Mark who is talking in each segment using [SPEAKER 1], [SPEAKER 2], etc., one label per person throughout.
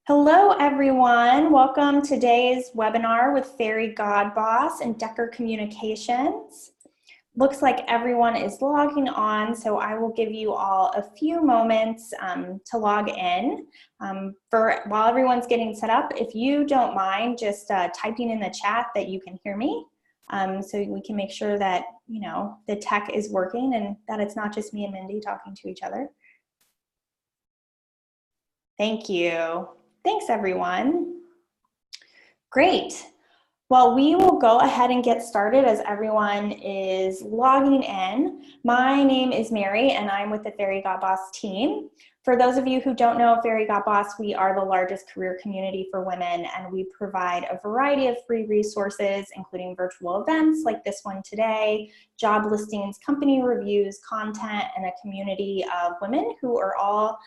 [SPEAKER 1] Hello, everyone. Welcome to today's webinar with Fairygodboss and Decker Communications. Looks like everyone is logging on, so I will give you all a few moments to log in. While everyone's getting set up, if you don't mind just typing in the chat that you can hear me, so we can make sure that the tech is working and that it's not just me and Mindy talking to each other. Thank you. Thanks, everyone. Great. Well, we will go ahead and get started as everyone is logging in. My name is Mary, and I'm with the Fairygodboss team. For those of you who don't know Fairygodboss, we are the largest career community for women, and we provide a variety of free resources, including virtual events like this one today, job listings, company reviews, content, and a community of women who are all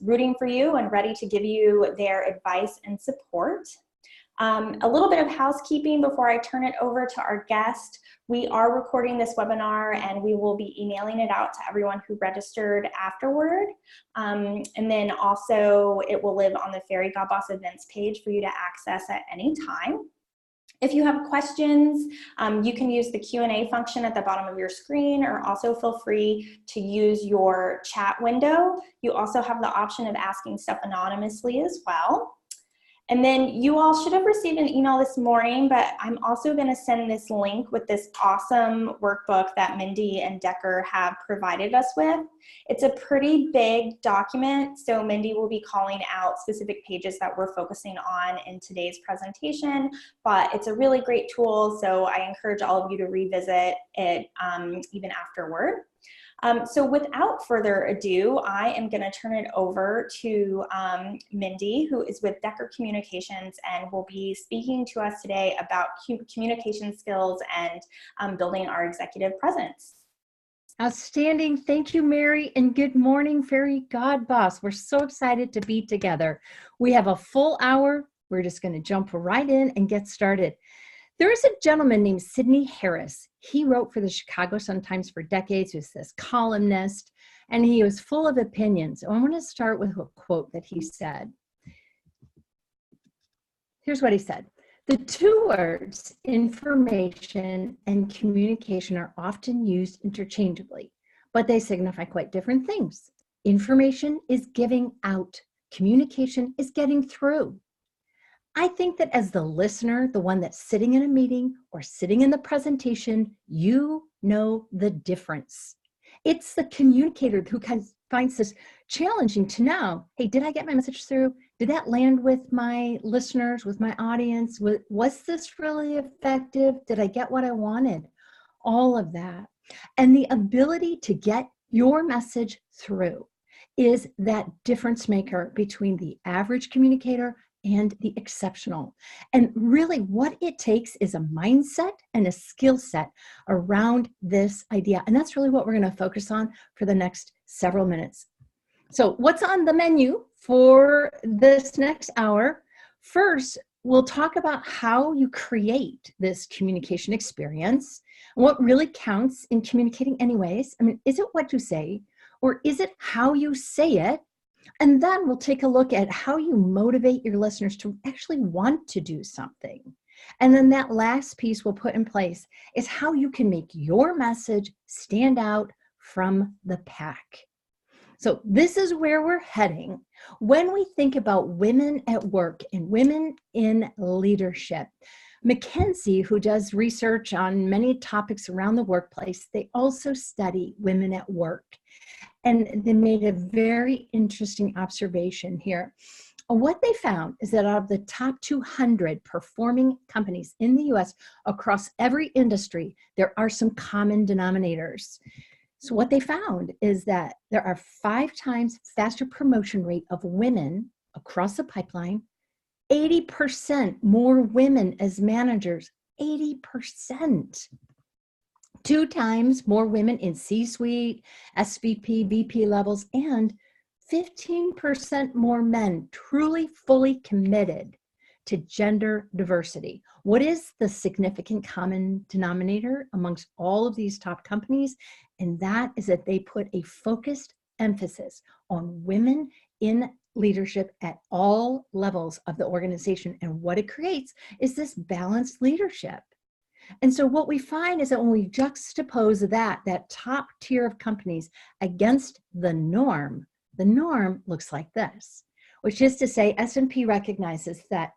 [SPEAKER 1] rooting for you and ready to give you their advice and support. A little bit of housekeeping before I turn it over to our guest. We are recording this webinar and we will be emailing it out to everyone who registered afterward. And then also it will live on the Fairygodboss events page for you to access at any time. If you have questions, you can use the Q&A function at the bottom of your screen, or also feel free to use your chat window. You also have the option of asking stuff anonymously as well. And then you all should have received an email this morning, but I'm also going to send this link with this awesome workbook that Mindy and Decker have provided us with. It's a pretty big document, so Mindy will be calling out specific pages that we're focusing on in today's presentation, but it's a really great tool, so I encourage all of you to revisit it even afterward. So without further ado, I am going to turn it over to Mindy, who is with Decker Communications and will be speaking to us today about communication skills and building our executive presence.
[SPEAKER 2] Outstanding. Thank you, Mary, and good morning, Fairygodboss. We're so excited to be together. We have a full hour. We're just going to jump right in and get started. There is a gentleman named Sidney Harris. He wrote for the Chicago Sun-Times for decades. He was this columnist, and he was full of opinions. I want to start with a quote that he said. Here's what he said. The two words, information and communication, are often used interchangeably, but they signify quite different things. Information is giving out. Communication is getting through. I think that as the listener, the one that's sitting in a meeting or sitting in the presentation, you know the difference. It's the communicator who finds this challenging to know, hey, did I get my message through? Did that land with my listeners, with my audience? Was this really effective? Did I get what I wanted? All of that. And the ability to get your message through is that difference maker between the average communicator and the exceptional. And really what it takes is a mindset and a skill set around this idea. And that's really what we're going to focus on for the next several minutes. So what's on the menu for this next hour? First, we'll talk about how you create this communication experience, and what really counts in communicating anyways. I mean, is it what you say, or is it how you say it? And then we'll take a look at how you motivate your listeners to actually want to do something. And then that last piece we'll put in place is how you can make your message stand out from the pack. So this is where we're heading when we think about women at work and women in leadership. McKinsey, who does research on many topics around the workplace, they also study women at work. And they made a very interesting observation here. What they found is that out of the top 200 performing companies in the US across every industry, there are some common denominators. So what they found is that there are 5 times faster promotion rate of women across the pipeline, 80% more women as managers, 80%. 2 times more women in C-suite, SVP, VP levels, and 15% more men truly fully committed to gender diversity. What is the significant common denominator amongst all of these top companies? And that is that they put a focused emphasis on women in leadership at all levels of the organization. And what it creates is this balanced leadership. And so what we find is that when we juxtapose that top tier of companies against the norm looks like this, which is to say S&P recognizes that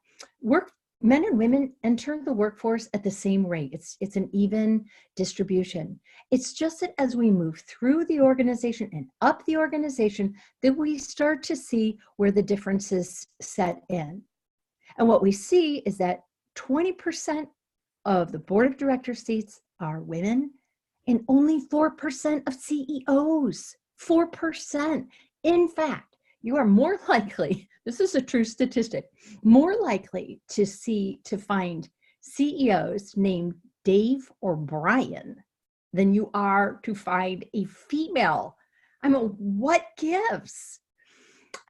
[SPEAKER 2] men and women enter the workforce at the same rate. It's an even distribution. It's just that as we move through the organization and up the organization, that we start to see where the differences set in. And what we see is that 20% of the board of directors seats are women and only 4% of CEOs. 4%. In fact, you are more likely, this is a true statistic, more likely to find CEOs named Dave or Brian than you are to find a female. I mean, what gives?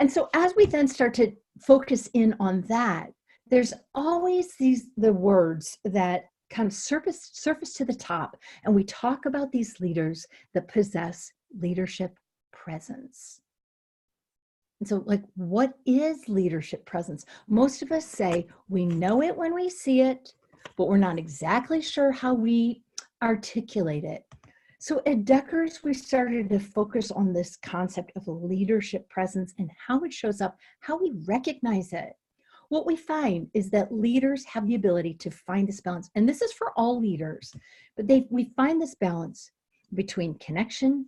[SPEAKER 2] And so as we then start to focus in on that, there's always the words that kind of surface to the top, and we talk about these leaders that possess leadership presence. And so, like, what is leadership presence? Most of us say we know it when we see it, but we're not exactly sure how we articulate it. So at Decker's, we started to focus on this concept of leadership presence and how it shows up, how we recognize it. What we find is that leaders have the ability to find this balance, and this is for all leaders, but we find this balance between connection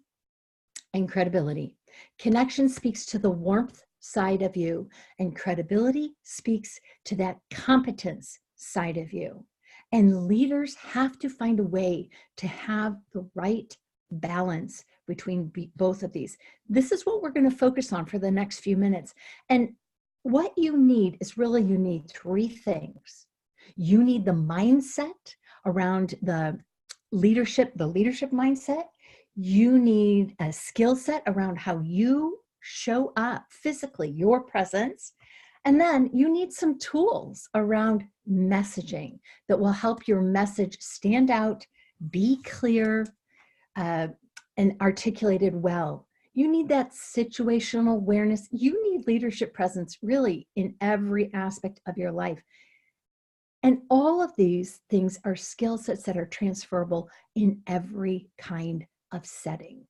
[SPEAKER 2] and credibility. Connection speaks to the warmth side of you, and credibility speaks to that competence side of you. And leaders have to find a way to have the right balance between both of these. This is what we're going to focus on for the next few minutes. And what you need is really, you need three things. You need the mindset around the leadership mindset. You need a skill set around how you show up physically, your presence. And then you need some tools around messaging that will help your message stand out, be clear, and articulated well. You need that situational awareness. You need leadership presence really in every aspect of your life. And all of these things are skill sets that are transferable in every kind of setting.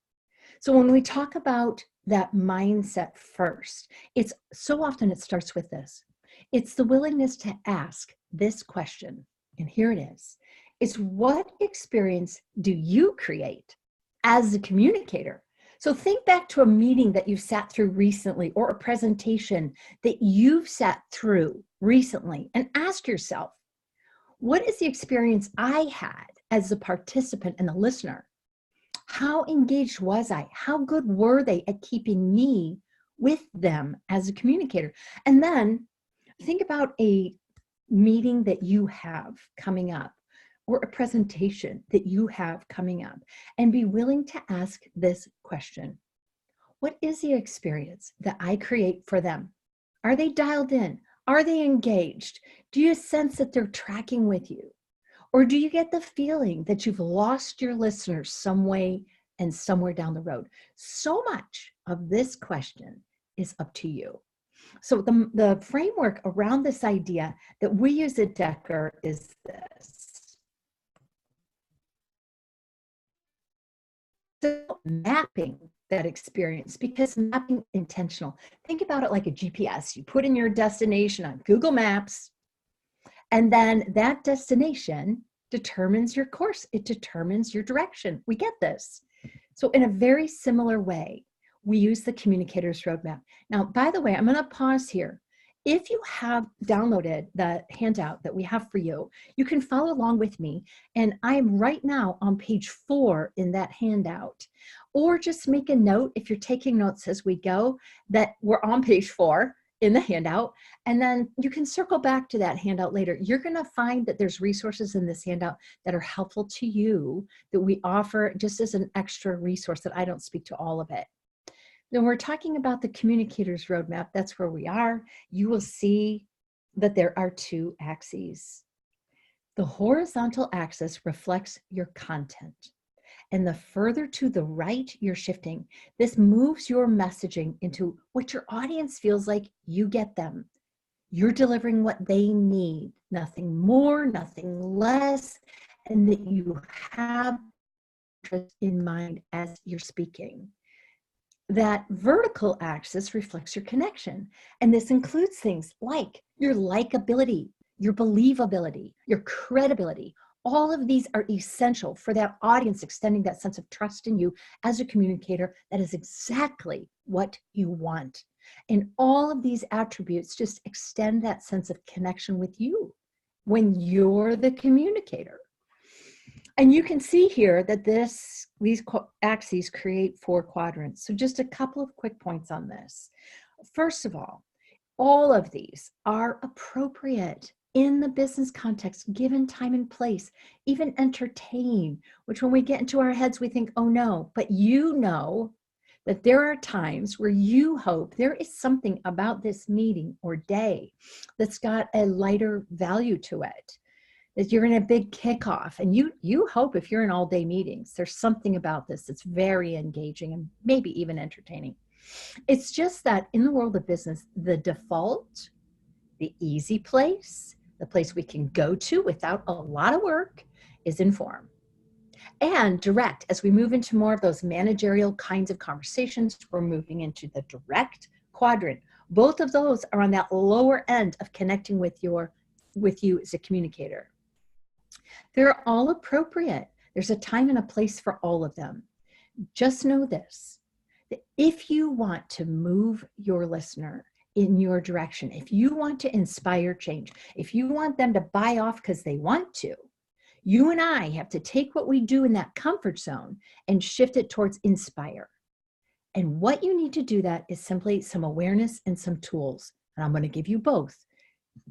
[SPEAKER 2] So when we talk about that mindset first, it's so often it starts with this. It's the willingness to ask this question, and here it is. It's what experience do you create as a communicator? So think back to a meeting that you sat through recently or a presentation that you've sat through recently and ask yourself, what is the experience I had as a participant and a listener? How engaged was I? How good were they at keeping me with them as a communicator? And then think about a meeting that you have coming up or a presentation that you have coming up, and be willing to ask this question. What is the experience that I create for them? Are they dialed in? Are they engaged? Do you sense that they're tracking with you? Or do you get the feeling that you've lost your listeners some way and somewhere down the road? So much of this question is up to you. So the framework around this idea that we use at Decker is this. So mapping that experience, because mapping intentional. Think about it like a GPS. You put in your destination on Google Maps, and then that destination determines your course. It determines your direction. We get this. So in a very similar way, we use the communicator's roadmap. Now, by the way, I'm going to pause here. If you have downloaded the handout that we have for you, you can follow along with me. And I'm right now on page 4 in that handout. Or just make a note if you're taking notes as we go that we're on page 4 in the handout. And then you can circle back to that handout later. You're going to find that there's resources in this handout that are helpful to you that we offer just as an extra resource that I don't speak to all of it. When we're talking about the communicator's roadmap, that's where we are. You will see that there are 2 axes. The horizontal axis reflects your content, And the further to the right you're shifting, this moves your messaging into what your audience feels like you get them. You're delivering what they need, nothing more, nothing less, and that you have interest in mind as you're speaking. That vertical axis reflects your connection. And this includes things like your likability, your believability, your credibility. All of these are essential for that audience extending that sense of trust in you as a communicator. That is exactly what you want. And all of these attributes just extend that sense of connection with you when you're the communicator. And you can see here that these axes create 4 quadrants. So just a couple of quick points on this. First of all of these are appropriate in the business context, given time and place, even entertain, which when we get into our heads, we think, oh no, but you know that there are times where you hope there is something about this meeting or day that's got a lighter value to it. That you're in a big kickoff, and you hope if you're in all-day meetings, there's something about this that's very engaging and maybe even entertaining. It's just that in the world of business, the default, the easy place, the place we can go to without a lot of work is inform. And direct, as we move into more of those managerial kinds of conversations, we're moving into the direct quadrant. Both of those are on that lower end of connecting with you as a communicator. They're all appropriate. There's a time and a place for all of them. Just know this, that if you want to move your listener in your direction, if you want to inspire change, if you want them to buy off because they want to, you and I have to take what we do in that comfort zone and shift it towards inspire. And what you need to do that is simply some awareness and some tools. And I'm going to give you both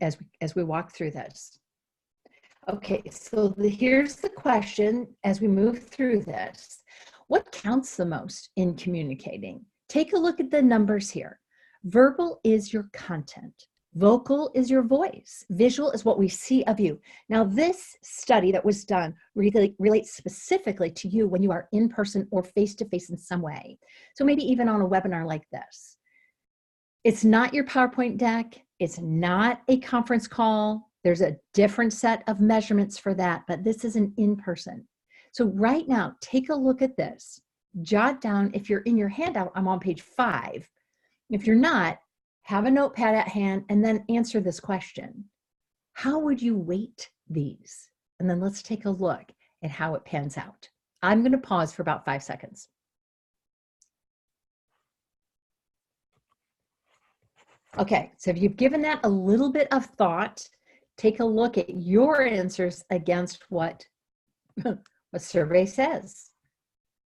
[SPEAKER 2] as we walk through this. Okay, so here's the question as we move through this. What counts the most in communicating? Take a look at the numbers here. Verbal is your content. Vocal is your voice. Visual is what we see of you. Now, this study that was done really relates specifically to you when you are in person or face-to-face in some way. So maybe even on a webinar like this. It's not your PowerPoint deck. It's not a conference call. There's a different set of measurements for that, but this is an in-person. So right now, take a look at this. Jot down, if you're in your handout, I'm on page 5. If you're not, have a notepad at hand and then answer this question. How would you weight these? And then let's take a look at how it pans out. I'm going to pause for about 5 seconds. Okay, so if you've given that a little bit of thought, take a look at your answers against what survey says.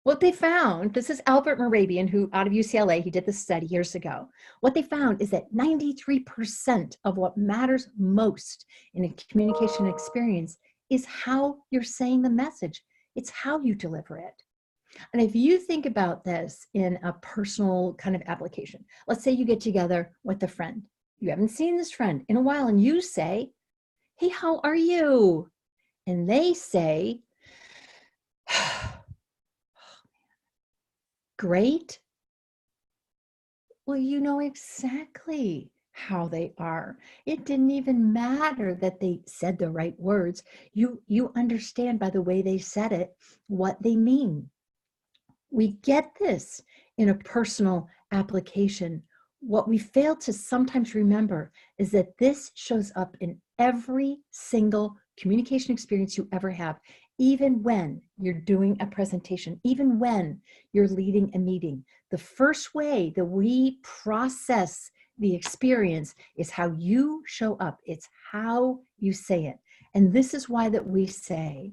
[SPEAKER 2] What they found, this is Albert Mehrabian, who out of UCLA, he did this study years ago. What they found is that 93% of what matters most in a communication experience is how you're saying the message. It's how you deliver it. And if you think about this in a personal kind of application, let's say you get together with a friend. You haven't seen this friend in a while and you say, hey, how are you? And they say, great. Well, you know exactly how they are. It didn't even matter that they said the right words. You understand by the way they said it what they mean. We get this in a personal application. What we fail to sometimes remember is that this shows up in every single communication experience you ever have, even when you're doing a presentation, even when you're leading a meeting. The first way that we process the experience is how you show up. It's how you say it. And this is why that we say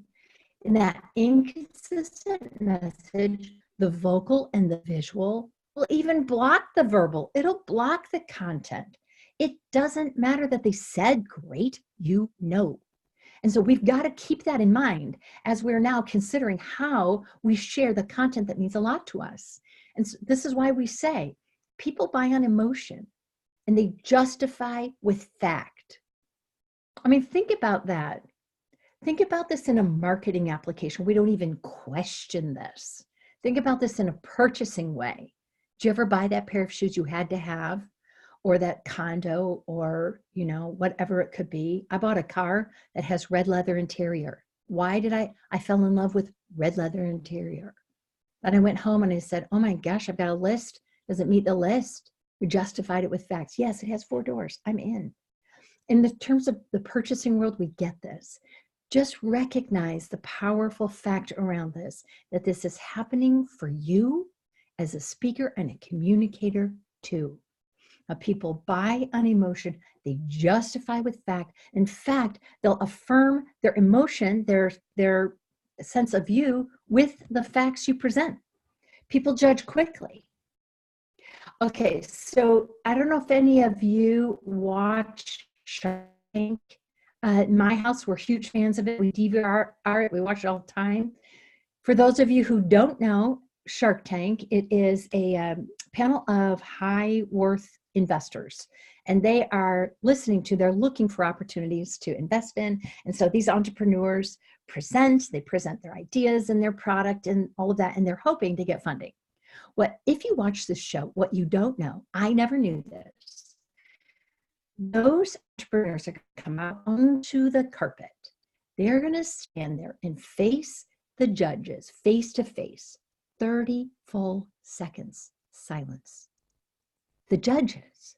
[SPEAKER 2] in that inconsistent message, the vocal and the visual will even block the verbal. It'll block the content. It doesn't matter that they said great, you know. And so we've got to keep that in mind as we're now considering how we share the content that means a lot to us. And so this is why we say people buy on emotion and they justify with fact. I mean, think about that. Think about this in a marketing application. We don't even question this. Think about this in a purchasing way. Did you ever buy that pair of shoes you had to have, or that condo, or, you know, whatever it could be? I bought a car that has red leather interior. Why did I fell in love with red leather interior. And I went home and I said, oh my gosh, I've got a list. Does it meet the list? We justified it with facts. Yes, it has 4 doors. I'm in. In the terms of the purchasing world, we get this. Just recognize the powerful fact around this, that this is happening for you as a speaker and a communicator too. Now, people buy on emotion, they justify with fact. In fact, they'll affirm their emotion, their sense of you with the facts you present. People judge quickly. Okay, so I don't know if any of you watch Shark Tank. In my house, we're huge fans of it. We DVR it. We watch it all the time. For those of you who don't know Shark Tank, it is a panel of high worth investors, and they are they're looking for opportunities to invest in. And so these entrepreneurs they present their ideas and their product and all of that, and they're hoping to get funding. If you watch this show, what you don't know, I never knew this, those entrepreneurs are going to come out onto the carpet. They're going to stand there and face the judges face to face, 30 full seconds silence. The judges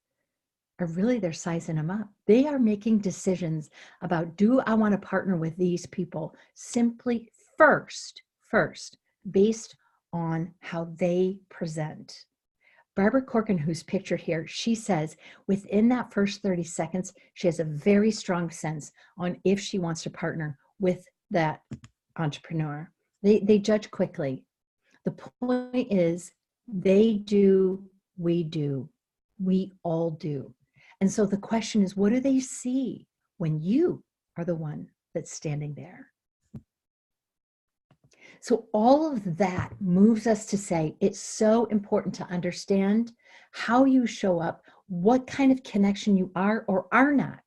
[SPEAKER 2] they're sizing them up. They are making decisions about, do I want to partner with these people simply first, based on how they present. Barbara Corcoran, who's pictured here, she says within that first 30 seconds, she has a very strong sense on if she wants to partner with that entrepreneur. They judge quickly. The point is, they do, we all do. And so the question is, what do they see when you are the one that's standing there? So all of that moves us to say it's so important to understand how you show up, what kind of connection you are or are not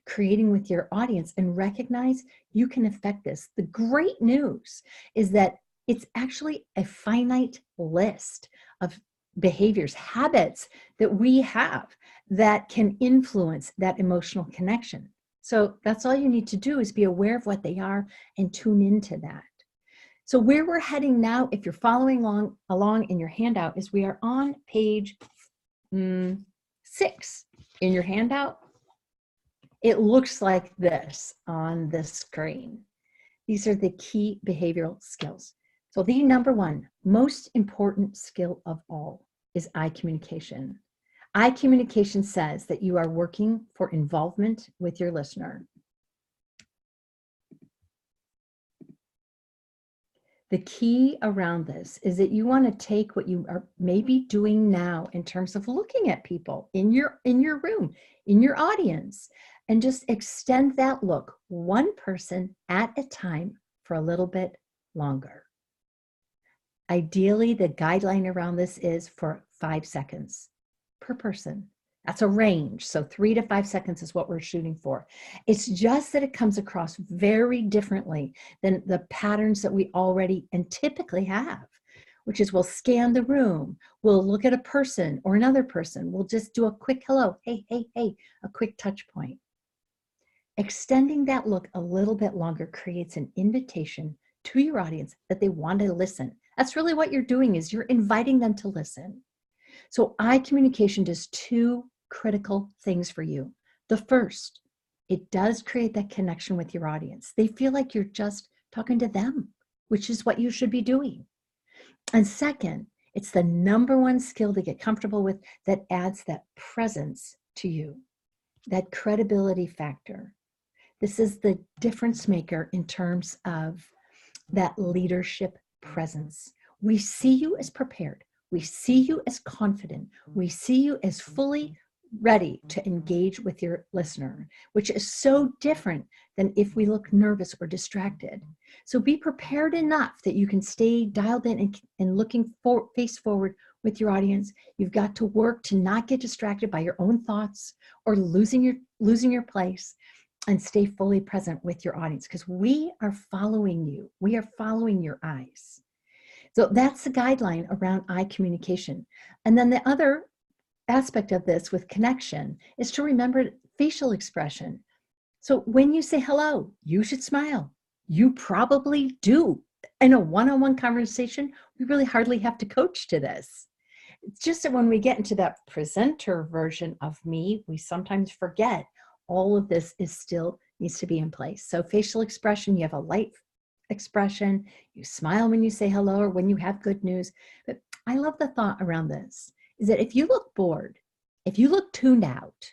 [SPEAKER 2] creating with your audience, and recognize you can affect this. The great news is that it's actually a finite list of behaviors, habits that we have that can influence that emotional connection. So that's all you need to do, is be aware of what they are and tune into that. So where we're heading now, if you're following along in your handout, is we are on page 6 in your handout. It looks like this on the screen. These are the key behavioral skills. So the number 1 most important skill of all is eye communication. Eye communication says that you are working for involvement with your listener. The key around this is that you want to take what you are maybe doing now in terms of looking at people in your room, in your audience, and just extend that look one person at a time for a little bit longer. Ideally, the guideline around this is for 5 seconds per person. That's a range. So 3 to 5 seconds is what we're shooting for. It's just that it comes across very differently than the patterns that we already and typically have, which is we'll scan the room, we'll look at a person or another person, we'll just do a quick hello, hey, a quick touch point. Extending that look a little bit longer creates an invitation to your audience that they want to listen. That's really what you're doing, is you're inviting them to listen. So eye communication does 2 critical things for you. The first, it does create that connection with your audience. They feel like you're just talking to them, which is what you should be doing. And second, it's the number 1 skill to get comfortable with that adds that presence to you, that credibility factor. This is the difference maker in terms of that leadership presence. We see you as prepared. We see you as confident. We see you as fully ready to engage with your listener, which is so different than if we look nervous or distracted. So be prepared enough that you can stay dialed in and looking face forward with your audience. You've got to work to not get distracted by your own thoughts or losing your place. and stay fully present with your audience, because we are following you. We are following your eyes. So that's the guideline around eye communication. And then the other aspect of this with connection is to remember facial expression. So when you say hello, you should smile. You probably do. In a one-on-one conversation, we really hardly have to coach to this. It's just that when we get into that presenter version of me, we sometimes forget all of this is still needs to be in place. So facial expression, you have a light expression, you smile when you say hello or when you have good news. But I love the thought around this, is that if you look bored, if you look tuned out,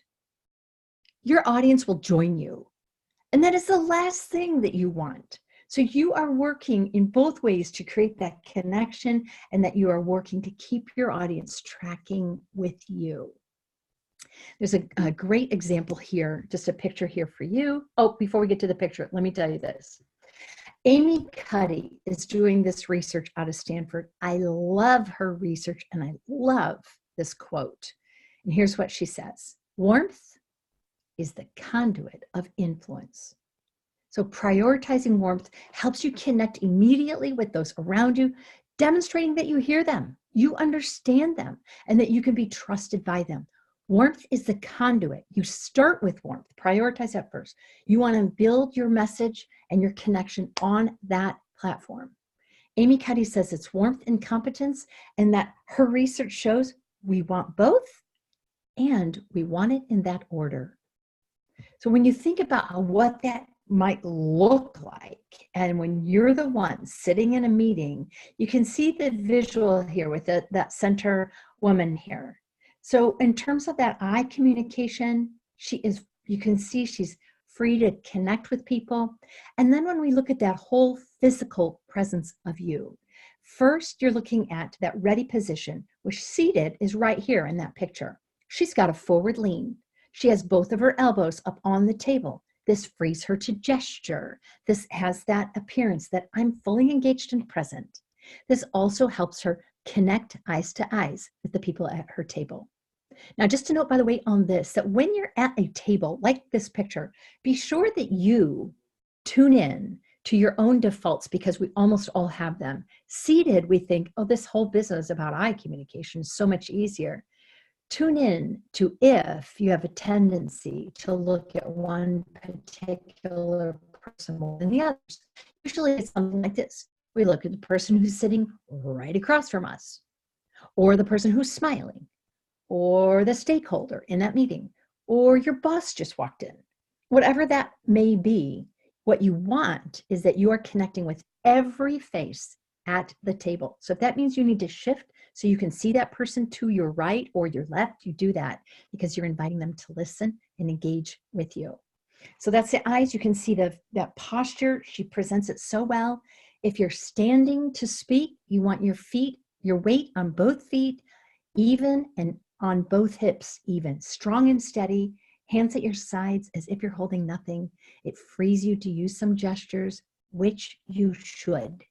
[SPEAKER 2] your audience will join you. And that is the last thing that you want. So you are working in both ways to create that connection, and that you are working to keep your audience tracking with you. There's a great example here, just a picture here for you. Oh, before we get to the picture, let me tell you this. Amy Cuddy is doing this research out of Stanford. I love her research, and I love this quote. And here's what she says: warmth is the conduit of influence. So prioritizing warmth helps you connect immediately with those around you, demonstrating that you hear them, you understand them, and that you can be trusted by them. Warmth is the conduit. You start with warmth. Prioritize that first. You want to build your message and your connection on that platform. Amy Cuddy says it's warmth and competence, and that her research shows we want both, and we want it in that order. So when you think about what that might look like, and when you're the one sitting in a meeting, you can see the visual here with that center woman here. So in terms of that eye communication, you can see she's free to connect with people. And then when we look at that whole physical presence of you, first you're looking at that ready position, which seated is right here in that picture. She's got a forward lean. She has both of her elbows up on the table. This frees her to gesture. This has that appearance that I'm fully engaged and present. This also helps her connect eyes to eyes with the people at her table. Now, just to note, by the way, on this, that when you're at a table like this picture, be sure that you tune in to your own defaults, because we almost all have them. Seated, we think, oh, this whole business about eye communication is so much easier. Tune in to if you have a tendency to look at one particular person more than the others. Usually it's something like this. We look at the person who's sitting right across from us, or the person who's smiling, or the stakeholder in that meeting, or your boss just walked in. Whatever that may be, what you want is that you are connecting with every face at the table. So if that means you need to shift so you can see that person to your right or your left, you do that, because you're inviting them to listen and engage with you. So that's the eyes. You can see that posture. She presents it so well. If you're standing to speak, you want your feet, your weight on both feet, even, and on both hips, even. Strong and steady, hands at your sides as if you're holding nothing. It frees you to use some gestures, which you should.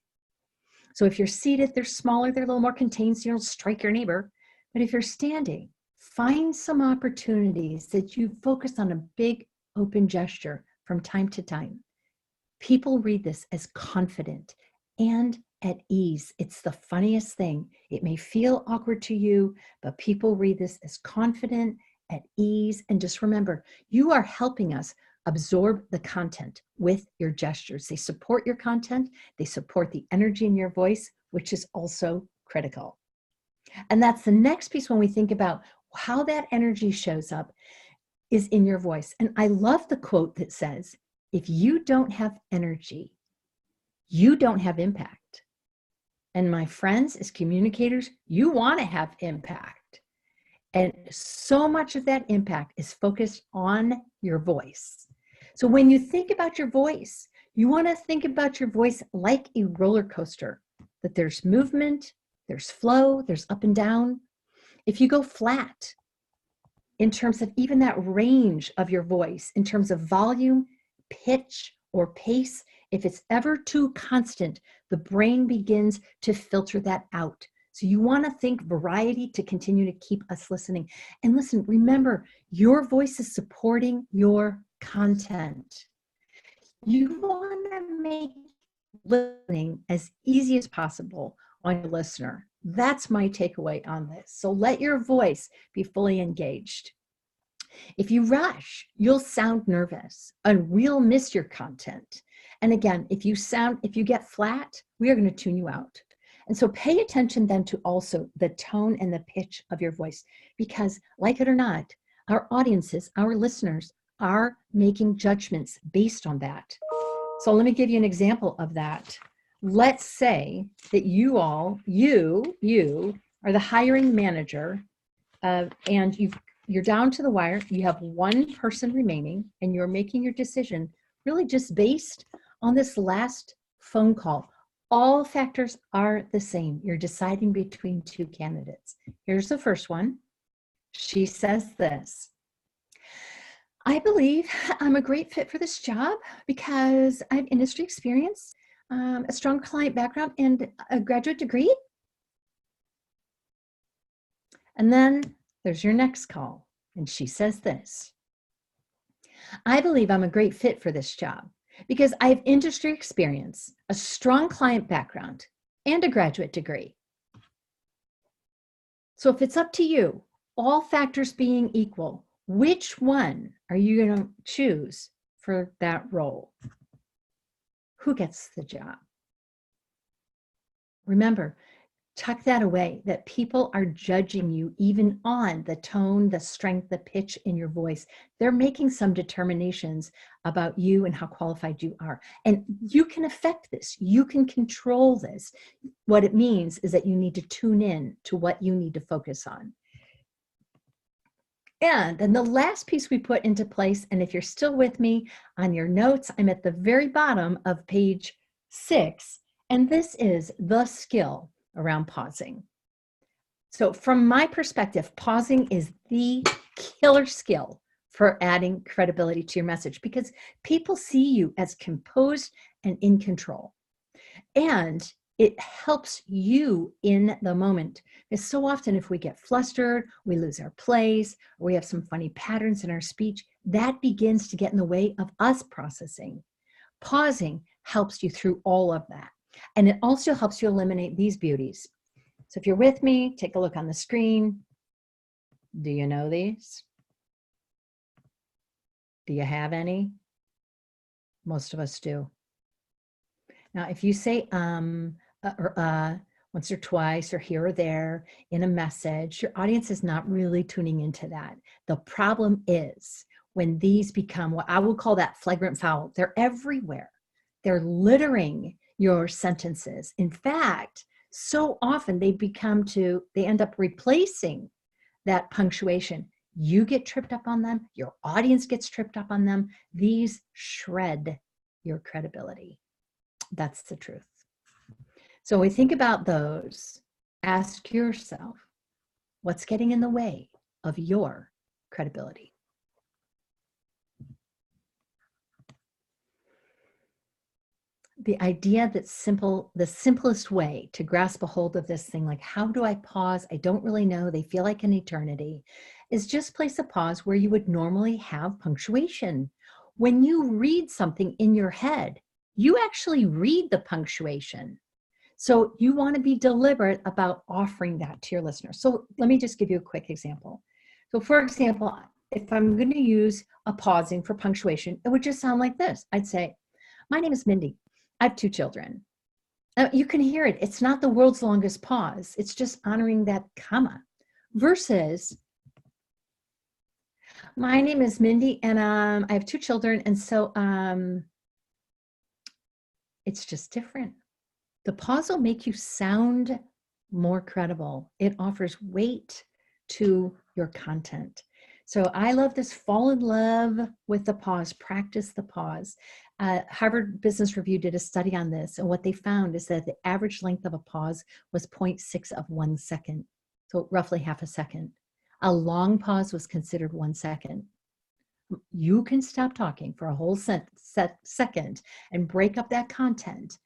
[SPEAKER 2] So if you're seated, they're smaller, they're a little more contained, so you don't strike your neighbor. But if you're standing, find some opportunities that you focus on a big open gesture from time to time. People read this as confident and at ease. It's the funniest thing. It may feel awkward to you, but people read this as confident, at ease. And just remember, you are helping us absorb the content with your gestures. They support your content. They support the energy in your voice, which is also critical. And that's the next piece when we think about how that energy shows up is in your voice. And I love the quote that says, if you don't have energy, you don't have impact. And my friends, as communicators, you want to have impact. And so much of that impact is focused on your voice. So when you think about your voice, you want to think about your voice like a roller coaster, that there's movement, there's flow, there's up and down. If you go flat in terms of even that range of your voice, in terms of volume, pitch, or pace, if it's ever too constant, the brain begins to filter that out. So you want to think variety to continue to keep us listening. And listen, remember, your voice is supporting your content. You want to make listening as easy as possible on your listener. That's my takeaway on this. So let your voice be fully engaged. If you rush, you'll sound nervous and we'll miss your content. And again, if you get flat, we are going to tune you out. And so pay attention then to also the tone and the pitch of your voice, because like it or not, our audiences, our listeners are making judgments based on that. So let me give you an example of that. Let's say that you are the hiring manager, and you're down to the wire. You have one person remaining, and you're making your decision really just based on this last phone call. All factors are the same. You're deciding between two candidates. Here's the first one. She says this: I believe I'm a great fit for this job because I have industry experience, a strong client background, and a graduate degree. And then there's your next call, and she says this: I believe I'm a great fit for this job because I have industry experience, a strong client background, and a graduate degree. So if it's up to you, all factors being equal, which one are you going to choose for that role? Who gets the job? Remember, tuck that away, that people are judging you even on the tone, the strength, the pitch in your voice. They're making some determinations about you and how qualified you are. And you can affect this. You can control this. What it means is that you need to tune in to what you need to focus on. And then the last piece we put into place, and if you're still with me on your notes, I'm at the very bottom of page 6, and this is the skill around pausing. So from my perspective, pausing is the killer skill for adding credibility to your message, because people see you as composed and in control. And it helps you in the moment. Because so often if we get flustered, we lose our place, or we have some funny patterns in our speech, that begins to get in the way of us processing. Pausing helps you through all of that. And it also helps you eliminate these beauties. So if you're with me, take a look on the screen. Do you know these? Do you have any? Most of us do. Now, if you say or once or twice or here or there in a message, your audience is not really tuning into that. The problem is when these become what I will call that flagrant foul. They're everywhere. They're littering your sentences. In fact, so often they end up replacing that punctuation. You get tripped up on them. Your audience gets tripped up on them. These shred your credibility. That's the truth. So when we think about those, ask yourself, what's getting in the way of your credibility? The idea that the simplest way to grasp a hold of this thing, like how do I pause? I don't really know. They feel like an eternity, is just place a pause where you would normally have punctuation. When you read something in your head, you actually read the punctuation. So you want to be deliberate about offering that to your listeners. So let me just give you a quick example. So for example, if I'm going to use a pausing for punctuation, it would just sound like this. I'd say, my name is Mindy. I have 2 children. You can hear it. It's not the world's longest pause. It's just honoring that comma. Versus, my name is Mindy, and I have 2 children, and so it's just different. The pause will make you sound more credible. It offers weight to your content. So I love this. Fall in love with the pause. Practice the pause. Harvard Business Review did a study on this, and what they found is that the average length of a pause was 0.6 of 1 second, so roughly half a second. A long pause was considered 1 second. You can stop talking for a whole second and break up that content.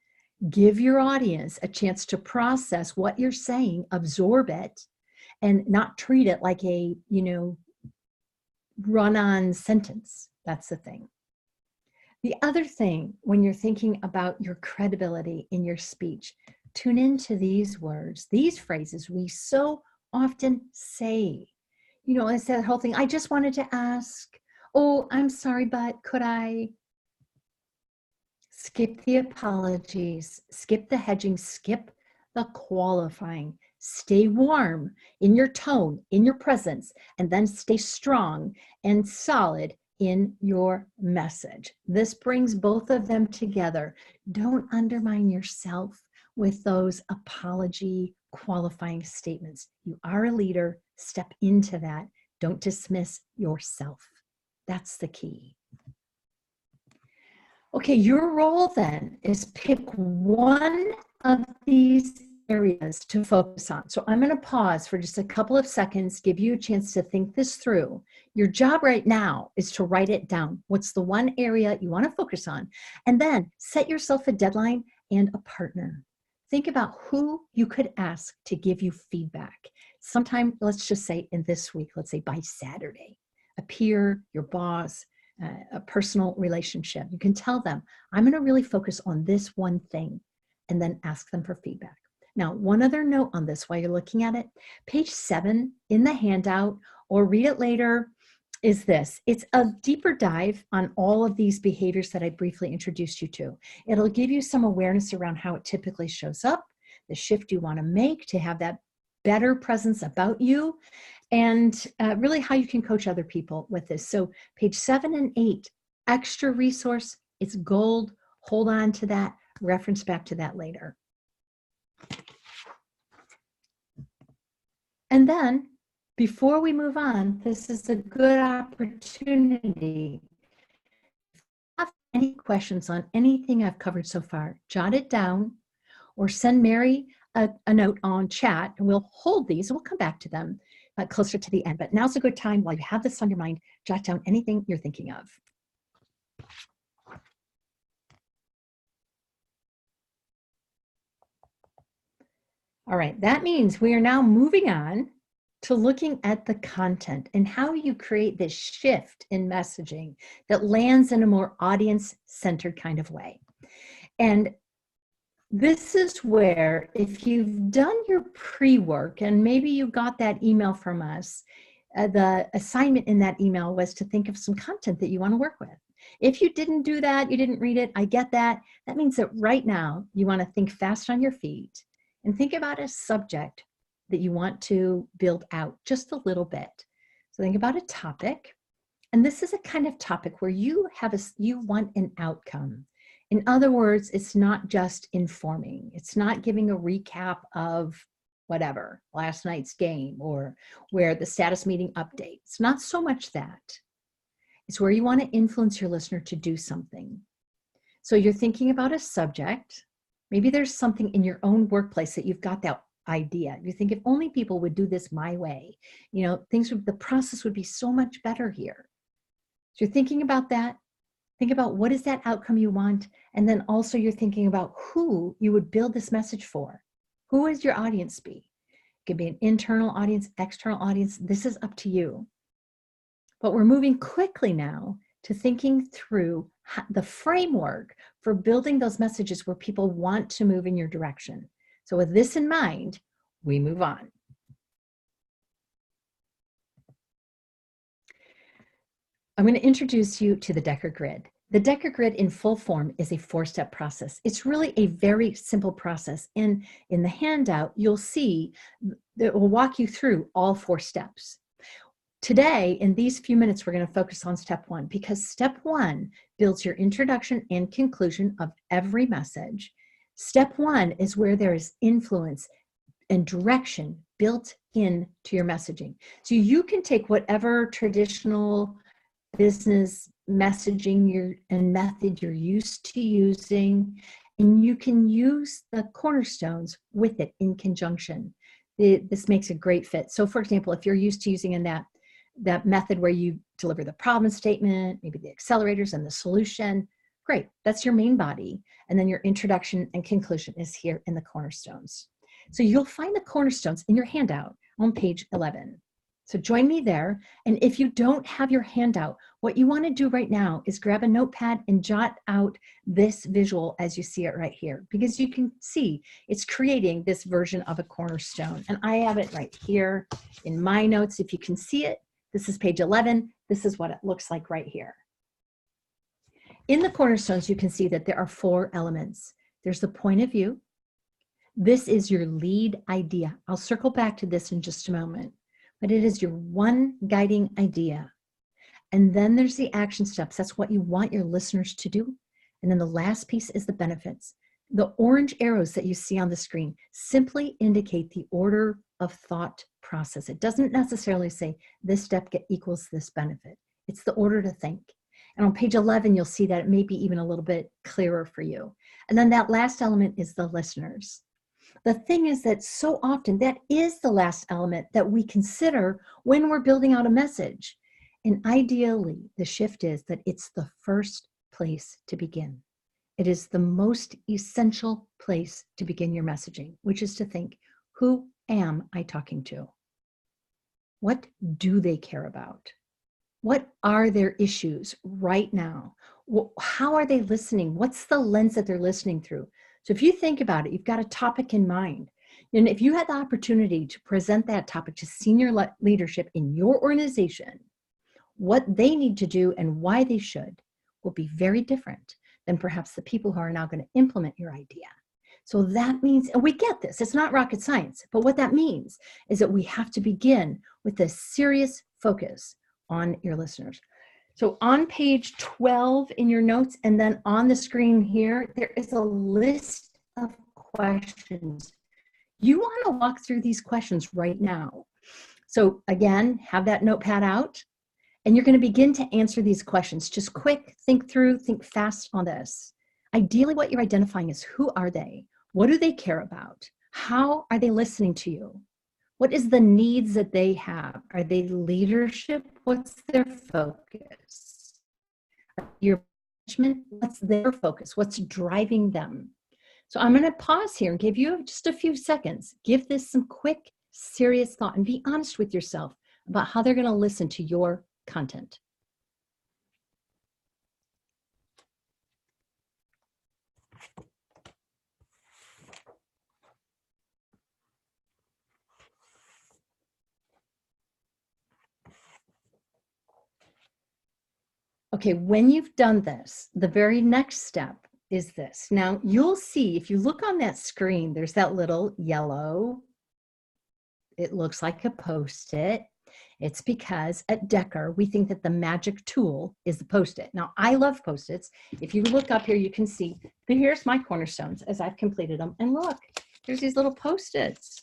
[SPEAKER 2] Give your audience a chance to process what you're saying, absorb it, and not treat it like a, run-on sentence. That's the thing. The other thing, when you're thinking about your credibility in your speech, tune into these words, these phrases we so often say. You know, it's that whole thing, I just wanted to ask, oh, I'm sorry, but could I? Skip the apologies, skip the hedging, skip the qualifying. Stay warm in your tone, in your presence, and then stay strong and solid in your message. This brings both of them together. Don't undermine yourself with those apology qualifying statements. You are a leader. Step into that. Don't dismiss yourself. That's the key. Okay, your role then is pick one of these areas to focus on. So I'm going to pause for just a couple of seconds, give you a chance to think this through. Your job right now is to write it down. What's the one area you want to focus on? And then set yourself a deadline and a partner. Think about who you could ask to give you feedback. Sometime, let's just say in this week, let's say by Saturday, a peer, your boss, a personal relationship. You can tell them, I'm going to really focus on this one thing, and then ask them for feedback. Now, one other note on this while you're looking at it, page 7 in the handout, or read it later, is this. It's a deeper dive on all of these behaviors that I briefly introduced you to. It'll give you some awareness around how it typically shows up, the shift you want to make to have that better presence about you, and really how you can coach other people with this. So page 7 and 8, extra resource, it's gold. Hold on to that, reference back to that later. And then before we move on, this is a good opportunity. If you have any questions on anything I've covered so far, jot it down or send Mary a note on chat, and we'll hold these and we'll come back to them closer to the end. But now's a good time, while you have this on your mind, jot down anything you're thinking of. All right, that means we are now moving on to looking at the content and how you create this shift in messaging that lands in a more audience-centered kind of way. And this is where, if you've done your pre-work and maybe you got that email from us, the assignment in that email was to think of some content that you want to work with. If you didn't do that, you didn't read it, I get that. That means that right now you want to think fast on your feet and think about a subject that you want to build out just a little bit. So think about a topic, and this is a kind of topic where you want an outcome. In other words, it's not just informing. It's not giving a recap of whatever, last night's game or where the status meeting update. It's not so much that. It's where you want to influence your listener to do something. So you're thinking about a subject. Maybe there's something in your own workplace that you've got that idea. You think, if only people would do this my way, the process would be so much better here. So you're thinking about that. Think about what is that outcome you want. And then also you're thinking about who you would build this message for. Who would your audience be? It could be an internal audience, external audience. This is up to you. But we're moving quickly now to thinking through the framework for building those messages where people want to move in your direction. So with this in mind, we move on. I'm going to introduce you to the Decker Grid. The Decker Grid in full form is a 4-step process. It's really a very simple process. And in the handout, you'll see that will walk you through all 4 steps. Today, in these few minutes, we're going to focus on step 1, because step 1 builds your introduction and conclusion of every message. Step 1 is where there is influence and direction built into your messaging. So you can take whatever traditional business messaging and method you're used to using, and you can use the cornerstones with it in conjunction. This makes a great fit. So for example, if you're used to using that method where you deliver the problem statement, maybe the accelerators and the solution, great, that's your main body. And then your introduction and conclusion is here in the cornerstones. So you'll find the cornerstones in your handout on page 11. So join me there. And if you don't have your handout, what you want to do right now is grab a notepad and jot out this visual as you see it right here, because you can see it's creating this version of a cornerstone. And I have it right here in my notes. If you can see it, this is page 11. This is what it looks like right here. In the cornerstones, you can see that there are 4 elements. There's the point of view. This is your lead idea. I'll circle back to this in just a moment, but it is your one guiding idea. And then there's the action steps. That's what you want your listeners to do. And then the last piece is the benefits. The orange arrows that you see on the screen simply indicate the order of thought process. It doesn't necessarily say this step equals this benefit. It's the order to think. And on page 11, you'll see that it may be even a little bit clearer for you. And then that last element is the listeners. The thing is that so often that is the last element that we consider when we're building out a message. And ideally, the shift is that it's the first place to begin. It is the most essential place to begin your messaging, which is to think, who am I talking to? What do they care about? What are their issues right now? How are they listening? What's the lens that they're listening through? So if you think about it, you've got a topic in mind. And if you had the opportunity to present that topic to senior leadership in your organization, what they need to do and why they should will be very different than perhaps the people who are now going to implement your idea. So that means, and we get this, it's not rocket science, but what that means is that we have to begin with a serious focus on your listeners. So on page 12 in your notes, and then on the screen here, there is a list of questions. You want to walk through these questions right now. So again, have that notepad out, and you're going to begin to answer these questions. Just quick, think through, think fast on this. Ideally, what you're identifying is who are they? What do they care about? How are they listening to you? What is the needs that they have? Are they leadership? What's their focus? Your management, what's their focus? What's driving them? So I'm going to pause here and give you just a few seconds. Give this some quick, serious thought and be honest with yourself about how they're going to listen to your content. Okay, when you've done this, the very next step is this. Now, you'll see, if you look on that screen, there's that little yellow, it looks like a Post-it. It's because at Decker, we think that the magic tool is the Post-it. Now, I love Post-its. If you look up here, you can see, here's my cornerstones as I've completed them. And look, there's these little Post-its.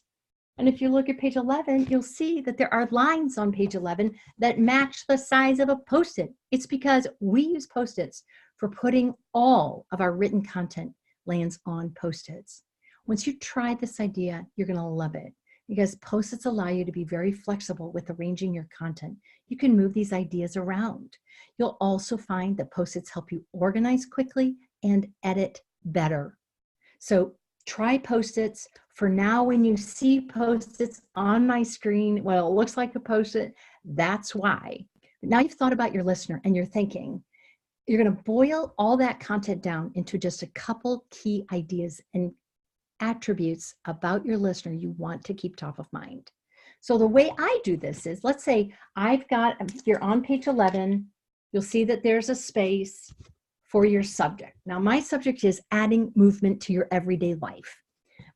[SPEAKER 2] And if you look at page 11, you'll see that there are lines on page 11 that match the size of a Post-it. It's because we use Post-its for putting all of our written content lands on Post-its. Once you try this idea, you're going to love it because Post-its allow you to be very flexible with arranging your content. You can move these ideas around. You'll also find that Post-its help you organize quickly and edit better. So try Post-its. For now, when you see Post-its on my screen, well, it looks like a Post-it, that's why. Now you've thought about your listener and you're thinking, you're going to boil all that content down into just a couple key ideas and attributes about your listener you want to keep top of mind. So the way I do this is, let's say I've got, you're on page 11, you'll see that there's a space for your subject. Now my subject is adding movement to your everyday life.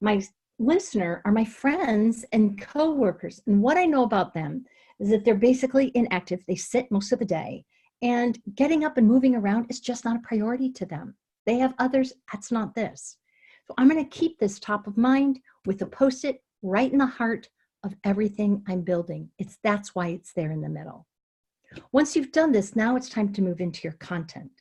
[SPEAKER 2] My listener are my friends and coworkers. And what I know about them is that they're basically inactive. They sit most of the day and getting up and moving around is just not a priority to them. They have others, that's not this. So I'm going to keep this top of mind with a Post-it right in the heart of everything I'm building. That's why it's there in the middle. Once you've done this, now it's time to move into your content.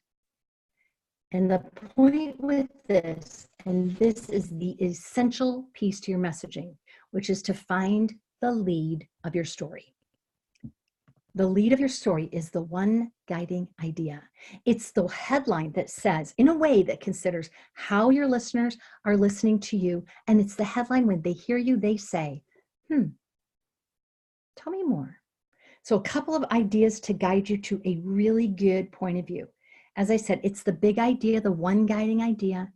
[SPEAKER 2] And the point with this, and this is the essential piece to your messaging, which is to find the lead of your story. The lead of your story is the one guiding idea. It's the headline that says, in a way that considers how your listeners are listening to you. And it's the headline when they hear you, they say, tell me more. So a couple of ideas to guide you to a really good point of view. As I said, it's the big idea, the one guiding idea.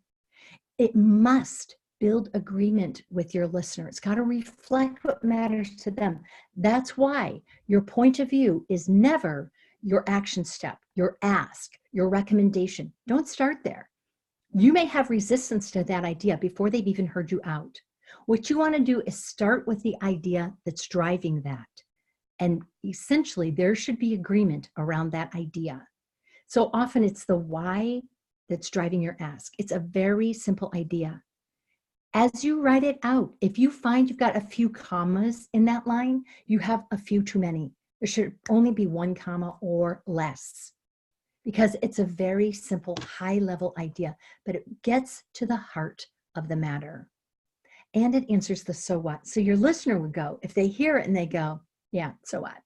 [SPEAKER 2] It must build agreement with your listener. It's got to reflect what matters to them. That's why your point of view is never your action step, your ask, your recommendation. Don't start there. You may have resistance to that idea before they've even heard you out. What you want to do is start with the idea that's driving that. And essentially, there should be agreement around that idea. So often it's the why that's driving your ask. It's a very simple idea. As you write it out, if you find you've got a few commas in that line, you have a few too many. There should only be 1 comma or less, because it's a very simple, high-level idea, but it gets to the heart of the matter. And it answers the so what. So your listener would go, if they hear it and they go, yeah, so what?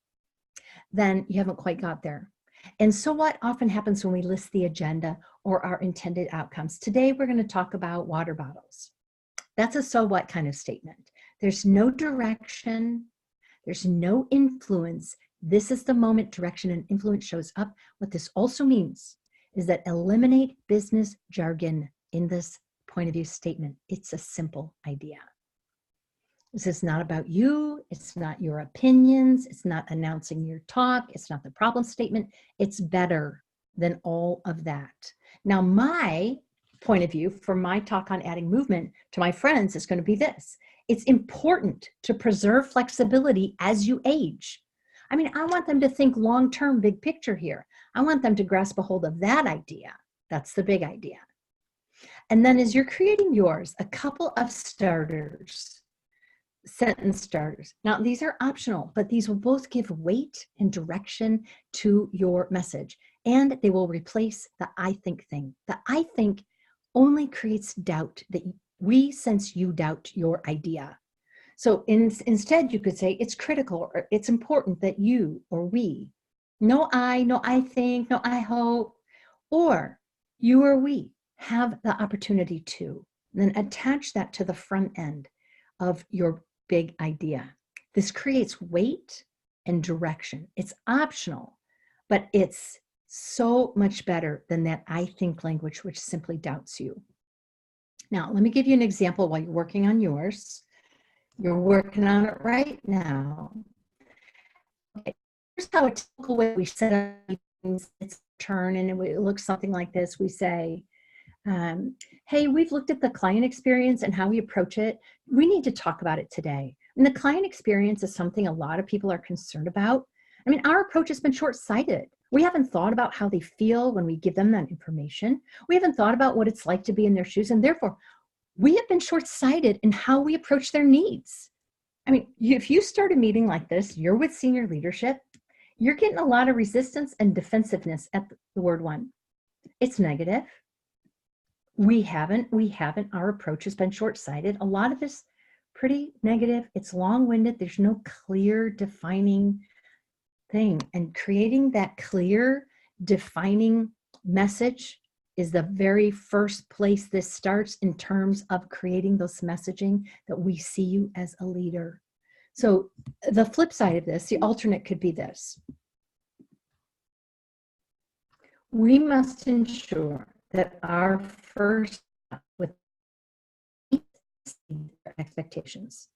[SPEAKER 2] Then you haven't quite got there. And so what often happens when we list the agenda or our intended outcomes. Today, we're going to talk about water bottles. That's a so what kind of statement. There's no direction. There's no influence. This is the moment direction and influence shows up. What this also means is that eliminate business jargon in this point of view statement. It's a simple idea. This is not about you. It's not your opinions. It's not announcing your talk. It's not the problem statement. It's better than all of that. Now, my point of view for my talk on adding movement to my friends is going to be this. It's important to preserve flexibility as you age. I mean, I want them to think long-term, big picture here. I want them to grasp a hold of that idea. That's the big idea. And then as you're creating yours, a couple of starters. Sentence starters. Now, these are optional, but these will both give weight and direction to your message, and they will replace the I think thing. The I think only creates doubt that we sense you doubt your idea. So instead, you could say it's critical or it's important that you or we, no I think, no I hope, or you or we have the opportunity to, then attach that to the front end of your big idea. This creates weight and direction. It's optional, but it's so much better than that I think language, which simply doubts you. Now, let me give you an example while you're working on yours. You're working on it right now. Okay, here's how a typical way we set up things. It's a turn, and it looks something like this. We say, hey, we've looked at the client experience and how we approach it. We need to talk about it today. And the client experience is something a lot of people are concerned about. I mean, our approach has been short-sighted. We haven't thought about how they feel when we give them that information. We haven't thought about what it's like to be in their shoes. And therefore, we have been short-sighted in how we approach their needs. I mean, if you start a meeting like this, you're with senior leadership, you're getting a lot of resistance and defensiveness at the word one. It's negative. We haven't, our approach has been short-sighted. A lot of this pretty negative. It's long-winded. There's no clear defining thing. And creating that clear defining message is the very first place this starts in terms of creating those messaging that we see you as a leader. So the flip side of this, the alternate could be this. We must ensure that our first step with expectations.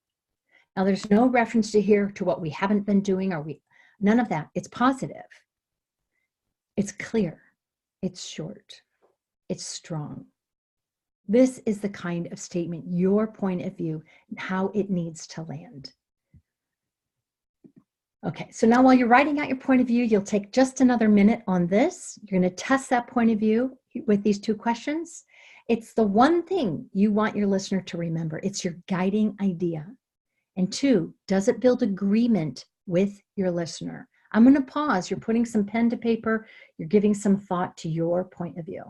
[SPEAKER 2] Now, there's no reference to here to what we haven't been doing, or none of that. It's positive. It's clear. It's short. It's strong. This is the kind of statement, your point of view, how it needs to land. Okay, so now while you're writing out your point of view, you'll take just another minute on this. You're going to test that point of view with these two questions. It's the one thing you want your listener to remember. It's your guiding idea. And two, does it build agreement with your listener? I'm going to pause. You're putting some pen to paper. You're giving some thought to your point of view.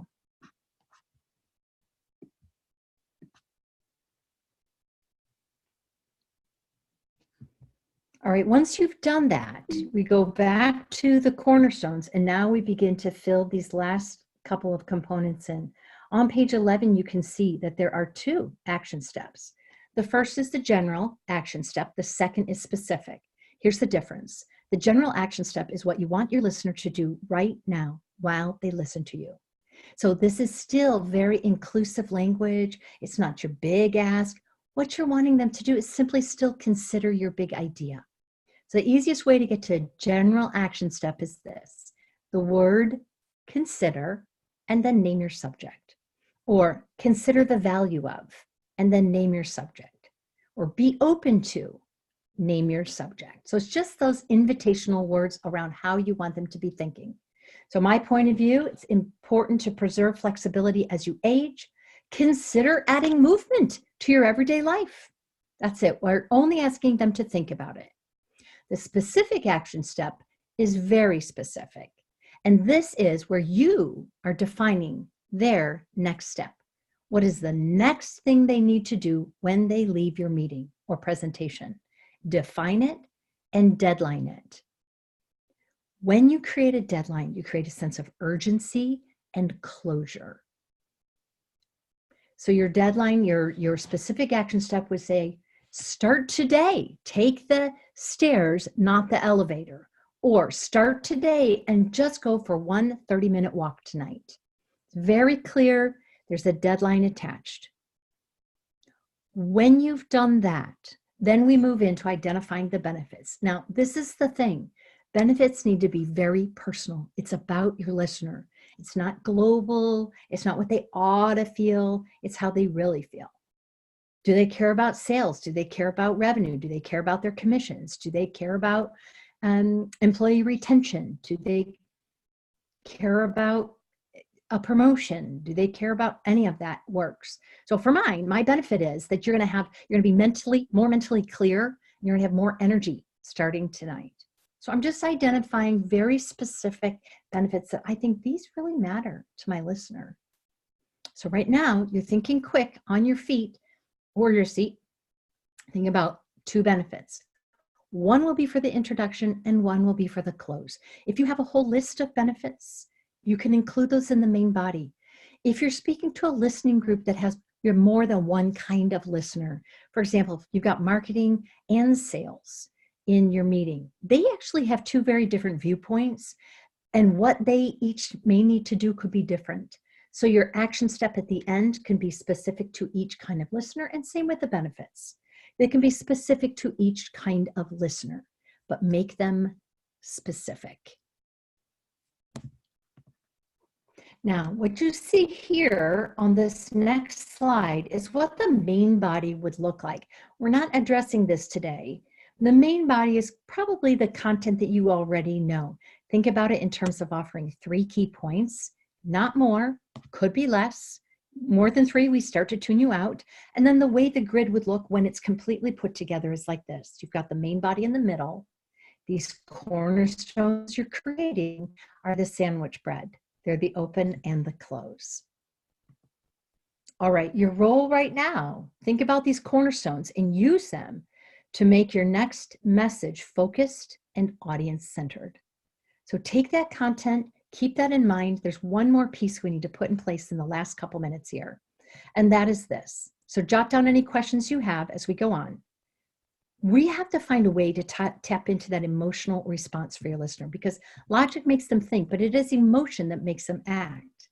[SPEAKER 2] All right, once you've done that, we go back to the cornerstones, and now we begin to fill these last couple of components in. On page 11, you can see that there are two action steps. The first is the general action step. The second is specific. Here's the difference. The general action step is what you want your listener to do right now while they listen to you. So this is still very inclusive language. It's not your big ask. What you're wanting them to do is simply still consider your big idea. So the easiest way to get to a general action step is this: the word consider, and then name your subject. Or consider the value of, and then name your subject. Or be open to, name your subject. So it's just those invitational words around how you want them to be thinking. So my point of view, it's important to preserve flexibility as you age. Consider adding movement to your everyday life. That's it. We're only asking them to think about it. The specific action step is very specific. And this is where you are defining their next step. What is the next thing they need to do when they leave your meeting or presentation? Define it and deadline it. When you create a deadline, you create a sense of urgency and closure. So your deadline, your specific action step would say, start today, take the stairs, not the elevator, or start today and just go for one 30-minute walk tonight. It's very clear, there's a deadline attached. When you've done that, then we move into identifying the benefits. Now, this is the thing. Benefits need to be very personal. It's about your listener. It's not global. It's not what they ought to feel. It's how they really feel. Do they care about sales? Do they care about revenue? Do they care about their commissions? Do they care about employee retention? Do they care about a promotion? Do they care about any of that works? So for mine, my benefit is that you're going to be more mentally clear, and you're going to have more energy starting tonight. So I'm just identifying very specific benefits that I think these really matter to my listener. So right now, you're thinking quick on your feet or your seat. Think about two benefits. One will be for the introduction and one will be for the close. If you have a whole list of benefits, you can include those in the main body. If you're speaking to a listening group that has you're more than one kind of listener, for example, if you've got marketing and sales in your meeting, they actually have two very different viewpoints, and what they each may need to do could be different. So your action step at the end can be specific to each kind of listener, and same with the benefits. They can be specific to each kind of listener, but make them specific. Now, what you see here on this next slide is what the main body would look like. We're not addressing this today. The main body is probably the content that you already know. Think about it in terms of offering 3 key points, not more, could be less. More than 3, we start to tune you out. And then the way the grid would look when it's completely put together is like this. You've got the main body in the middle. These cornerstones you're creating are the sandwich bread. They're the open and the close. All right, your role right now, think about these cornerstones and use them to make your next message focused and audience-centered. So take that content, keep that in mind. There's one more piece we need to put in place in the last couple minutes here, and that is this. So jot down any questions you have as we go on. We have to find a way to tap into that emotional response for your listener, because logic makes them think, but it is emotion that makes them act.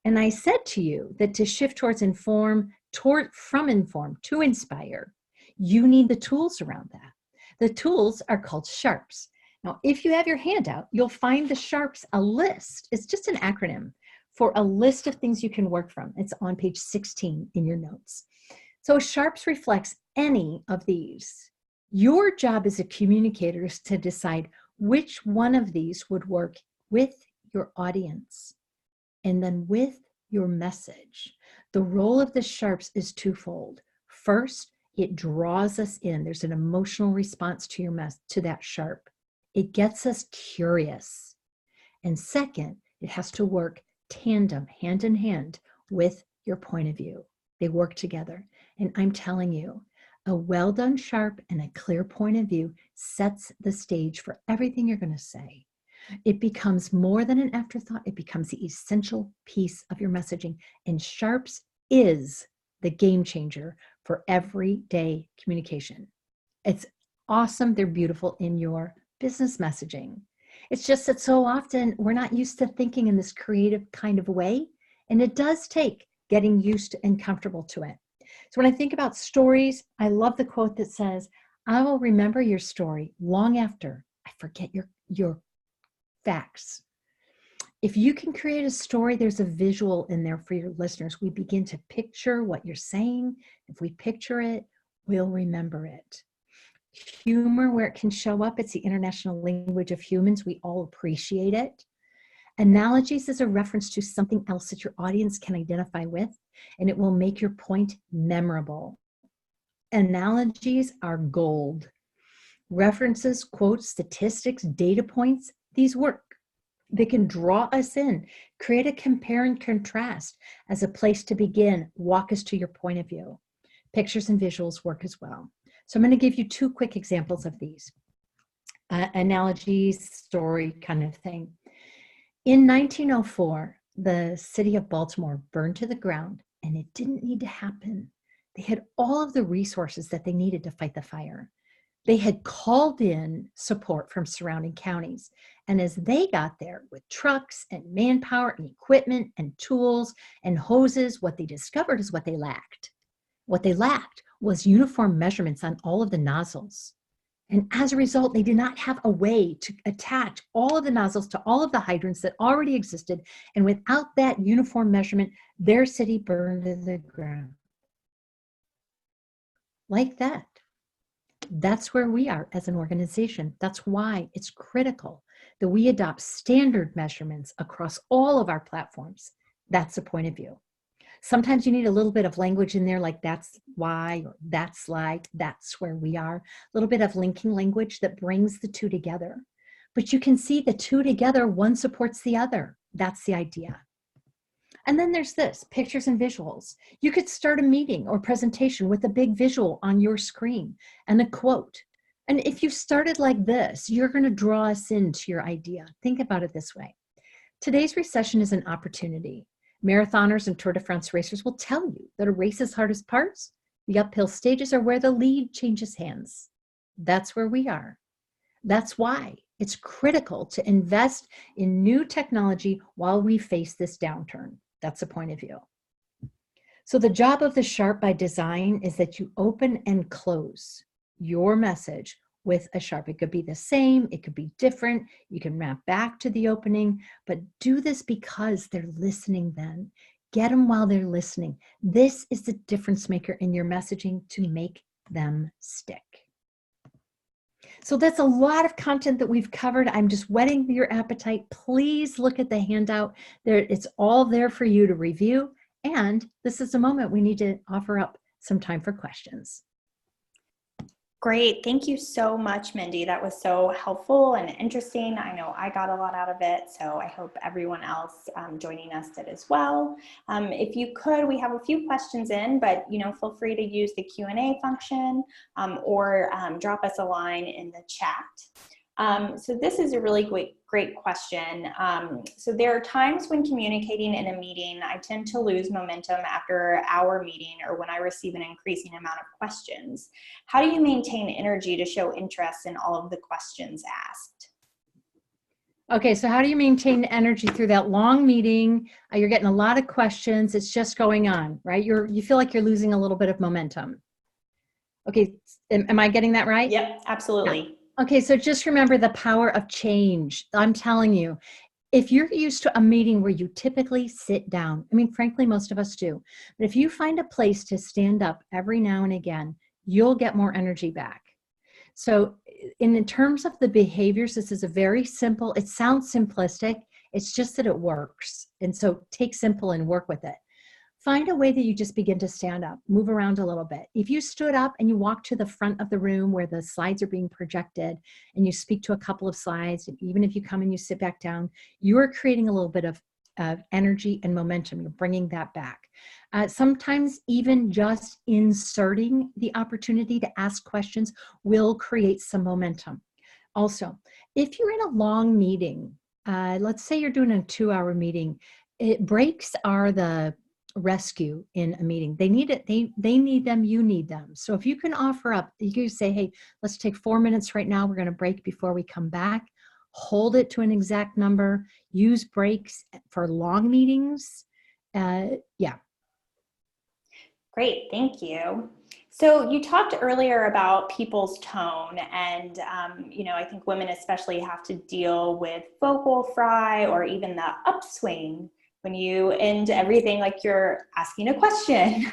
[SPEAKER 2] And I said to you that to shift towards from inform to inspire, you need the tools around that. The tools are called SHARPS. Now, if you have your handout, you'll find the SHARPS a list. It's just an acronym for a list of things you can work from. It's on page 16 in your notes. So SHARPS reflects any of these. Your job as a communicator is to decide which one of these would work with your audience and then with your message. The role of the SHARPS is twofold. First, it draws us in. There's an emotional response to to that SHARP. It gets us curious. And second, it has to work tandem, hand in hand with your point of view. They work together. And I'm telling you, a well-done SHARP and a clear point of view sets the stage for everything you're going to say. It becomes more than an afterthought. It becomes the essential piece of your messaging. And SHARPS is the game changer for everyday communication. It's awesome. They're beautiful in your business messaging. It's just that so often we're not used to thinking in this creative kind of way, and it does take getting used and comfortable to it. So when I think about stories, I love the quote that says, "I will remember your story long after I forget your facts." If you can create a story, there's a visual in there for your listeners. We begin to picture what you're saying. If we picture it, we'll remember it. Humor, where it can show up, it's the international language of humans. We all appreciate it. Analogies is a reference to something else that your audience can identify with, and it will make your point memorable. Analogies are gold. References, quotes, statistics, data points, these work. They can draw us in, create a compare and contrast as a place to begin, walk us to your point of view. Pictures and visuals work as well. So I'm going to give you two quick examples of these. Analogies, story kind of thing. In 1904, the city of Baltimore burned to the ground, and it didn't need to happen. They had all of the resources that they needed to fight the fire. They had called in support from surrounding counties. And as they got there with trucks and manpower and equipment and tools and hoses, what they discovered is what they lacked. What they lacked was uniform measurements on all of the nozzles. And as a result, they did not have a way to attach all of the nozzles to all of the hydrants that already existed. And without that uniform measurement, their city burned to the ground. Like that. That's where we are as an organization. That's why it's critical that we adopt standard measurements across all of our platforms. That's the point of view. Sometimes you need a little bit of language in there, like that's why, or that's like, that's where we are. A little bit of linking language that brings the two together. But you can see the two together, one supports the other. That's the idea. And then there's this, pictures and visuals. You could start a meeting or presentation with a big visual on your screen and a quote. And if you started like this, you're going to draw us into your idea. Think about it this way. Today's recession is an opportunity. Marathoners and Tour de France racers will tell you that a race's hardest parts, the uphill stages, are where the lead changes hands. That's where we are. That's why it's critical to invest in new technology while we face this downturn. That's a point of view. So the job of the Sharp by design is that you open and close your message with a Sharp. It could be the same, it could be different. You can map back to the opening, but do this because they're listening then. Get them while they're listening. This is the difference maker in your messaging to make them stick. So that's a lot of content that we've covered. I'm just whetting your appetite. Please look at the handout. It's all there for you to review. And this is a moment we need to offer up some time for questions.
[SPEAKER 1] Great. Thank you so much, Mindy. That was so helpful and interesting. I know I got a lot out of it, so I hope everyone else joining us did as well. If you could, we have a few questions in, but feel free to use the Q&A function or drop us a line in the chat. So this is a really great question. So there are times when communicating in a meeting, I tend to lose momentum after our meeting or when I receive an increasing amount of questions. How do you maintain energy to show interest in all of the questions asked?
[SPEAKER 2] Okay, so how do you maintain energy through that long meeting? You're getting a lot of questions. It's just going on, right? You feel like you're losing a little bit of momentum. Okay, am I getting that right?
[SPEAKER 1] Yep, absolutely.
[SPEAKER 2] Yeah. Okay, so just remember the power of change. I'm telling you, if you're used to a meeting where you typically sit down, I mean, frankly, most of us do, but if you find a place to stand up every now and again, you'll get more energy back. So in terms of the behaviors, this is a very simple, it sounds simplistic, it's just that it works. And so take simple and work with it. Find a way that you just begin to stand up, move around a little bit. If you stood up and you walk to the front of the room where the slides are being projected and you speak to a couple of slides, and even if you come and you sit back down, you're creating a little bit of energy and momentum. You're bringing that back. Sometimes even just inserting the opportunity to ask questions will create some momentum. Also, if you're in a long meeting, let's say you're doing a 2-hour meeting, breaks are the rescue in a meeting. They need it. They need them. You need them. So if you can offer up, you can say, hey, let's take 4 minutes right now. We're going to break before we come back. Hold it to an exact number. Use breaks for long meetings. Yeah.
[SPEAKER 1] Great, thank you. So you talked earlier about people's tone, and I think women especially have to deal with vocal fry or even the upswing when you end everything like you're asking a question.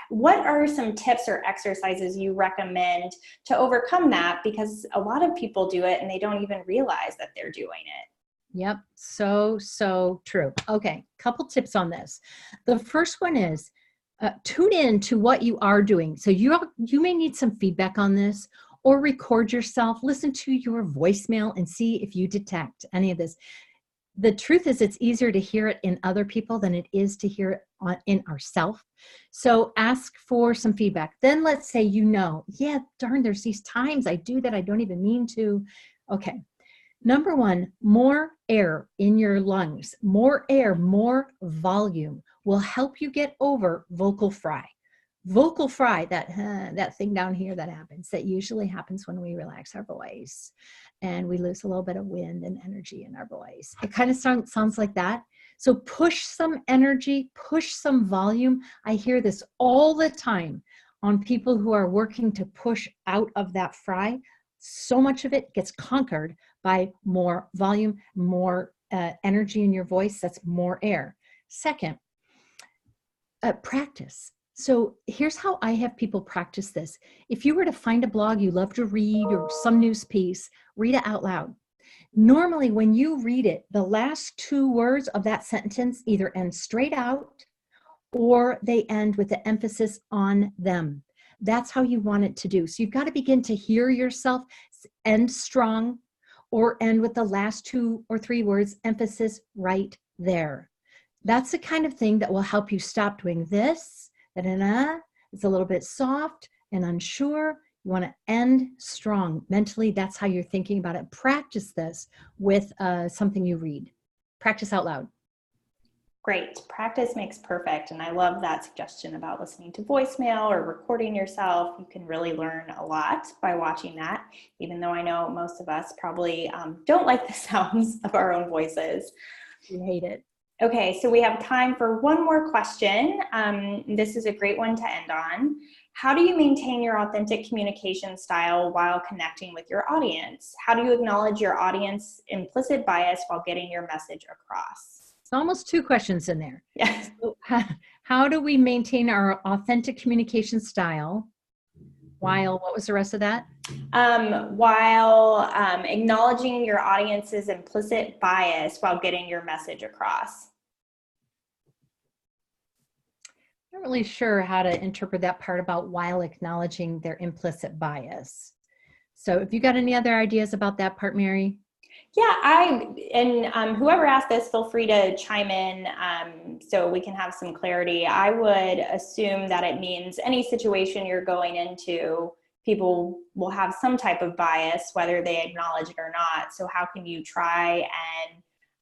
[SPEAKER 1] What are some tips or exercises you recommend to overcome that? Because a lot of people do it and they don't even realize that they're doing it.
[SPEAKER 2] Yep, so true. Okay, couple tips on this. The first one is tune in to what you are doing. So you may need some feedback on this, or record yourself, listen to your voicemail and see if you detect any of this. The truth is it's easier to hear it in other people than it is to hear it in ourselves. So ask for some feedback. Then let's say, yeah, darn, there's these times I do that I don't even mean to. Okay. Number one, more air in your lungs, more air, more volume will help you get over vocal fry. Vocal fry, that thing down here that happens, that usually happens when we relax our voice and we lose a little bit of wind and energy in our voice. It kind of sounds like that. So push some energy, push some volume. I hear this all the time on people who are working to push out of that fry. So much of it gets conquered by more volume, more energy in your voice. That's more air. Second, practice. So here's how I have people practice this. If you were to find a blog you love to read or some news piece, read it out loud. Normally, when you read it, the last 2 words of that sentence either end straight out or they end with the emphasis on them. That's how you want it to do. So you've got to begin to hear yourself end strong or end with the last 2 or 3 words, emphasis right there. That's the kind of thing that will help you stop doing this. It's a little bit soft and unsure. You want to end strong. Mentally, that's how you're thinking about it. Practice this with something you read. Practice out loud.
[SPEAKER 1] Great. Practice makes perfect. And I love that suggestion about listening to voicemail or recording yourself. You can really learn a lot by watching that, even though I know most of us probably don't like the sounds of our own voices.
[SPEAKER 2] You hate it.
[SPEAKER 1] Okay, so we have time for one more question. This is a great one to end on. How do you maintain your authentic communication style while connecting with your audience? How do you acknowledge your audience implicit bias while getting your message across?
[SPEAKER 2] It's almost 2 questions in there.
[SPEAKER 1] Yes.
[SPEAKER 2] So, how do we maintain our authentic communication style while, what was the rest of that?
[SPEAKER 1] While acknowledging your audience's implicit bias while getting your message across.
[SPEAKER 2] I'm not really sure how to interpret that part about while acknowledging their implicit bias. So if you got any other ideas about that part, Mary?
[SPEAKER 1] Yeah, whoever asked this, feel free to chime in so we can have some clarity. I would assume that it means any situation you're going into, people will have some type of bias, whether they acknowledge it or not. So how can you try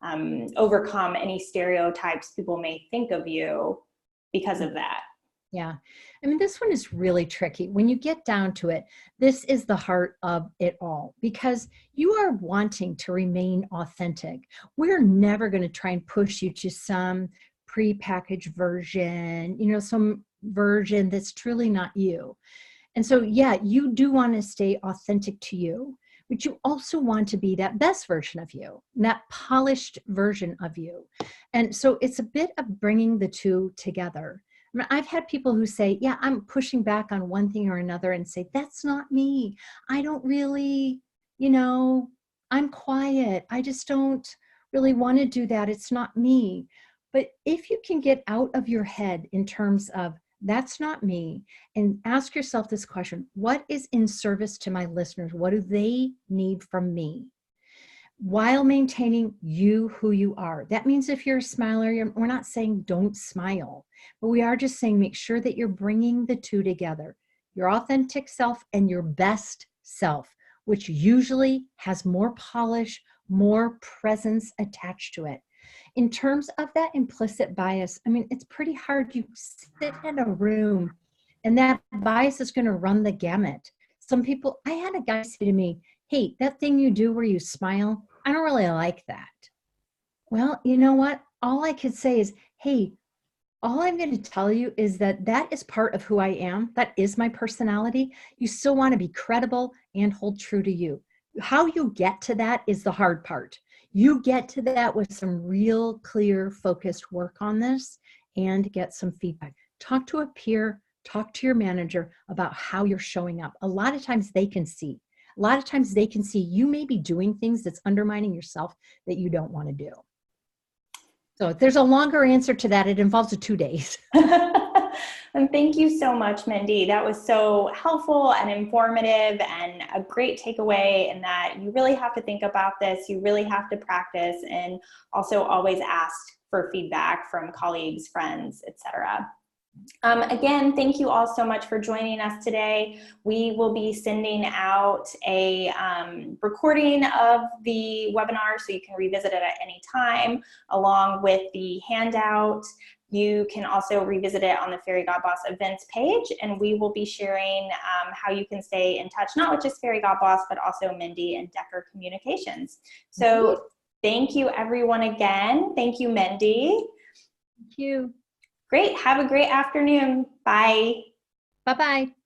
[SPEAKER 1] and overcome any stereotypes people may think of you because of that?
[SPEAKER 2] Yeah. I mean, this one is really tricky. When you get down to it, this is the heart of it all because you are wanting to remain authentic. We're never going to try and push you to some prepackaged version, some version that's truly not you. And so, yeah, you do want to stay authentic to you, but you also want to be that best version of you, that polished version of you. And so it's a bit of bringing the two together. I mean, I've had people who say, yeah, I'm pushing back on one thing or another and say, that's not me. I don't really, I'm quiet. I just don't really want to do that. It's not me. But if you can get out of your head in terms of, that's not me, and ask yourself this question, what is in service to my listeners? What do they need from me? While maintaining you, who you are. That means if you're a smiler, we're not saying don't smile, but we are just saying make sure that you're bringing the two together, your authentic self and your best self, which usually has more polish, more presence attached to it. In terms of that implicit bias, I mean, it's pretty hard. You sit in a room and that bias is going to run the gamut. Some people, I had a guy say to me, hey, that thing you do where you smile, I don't really like that. Well, you know what? All I could say is, hey, all I'm going to tell you is that that is part of who I am. That is my personality. You still want to be credible and hold true to you. How you get to that is the hard part. You get to that with some real clear, focused work on this and get some feedback. Talk to a peer, talk to your manager about how you're showing up. A lot of times they can see. A lot of times they can see you may be doing things that's undermining yourself that you don't want to do. So there's a longer answer to that. It involves 2 days.
[SPEAKER 1] And thank you so much, Mindy. That was so helpful and informative and a great takeaway in that you really have to think about this. You really have to practice and also always ask for feedback from colleagues, friends, etc. Again, thank you all so much for joining us today. We will be sending out a recording of the webinar so you can revisit it at any time, along with the handout. You can also revisit it on the Fairygodboss events page, and we will be sharing how you can stay in touch, not with just Fairygodboss, but also Mindy and Decker Communications. So thank you everyone again. Thank you, Mindy.
[SPEAKER 2] Thank you.
[SPEAKER 1] Great. Have a great afternoon. Bye.
[SPEAKER 2] Bye-bye.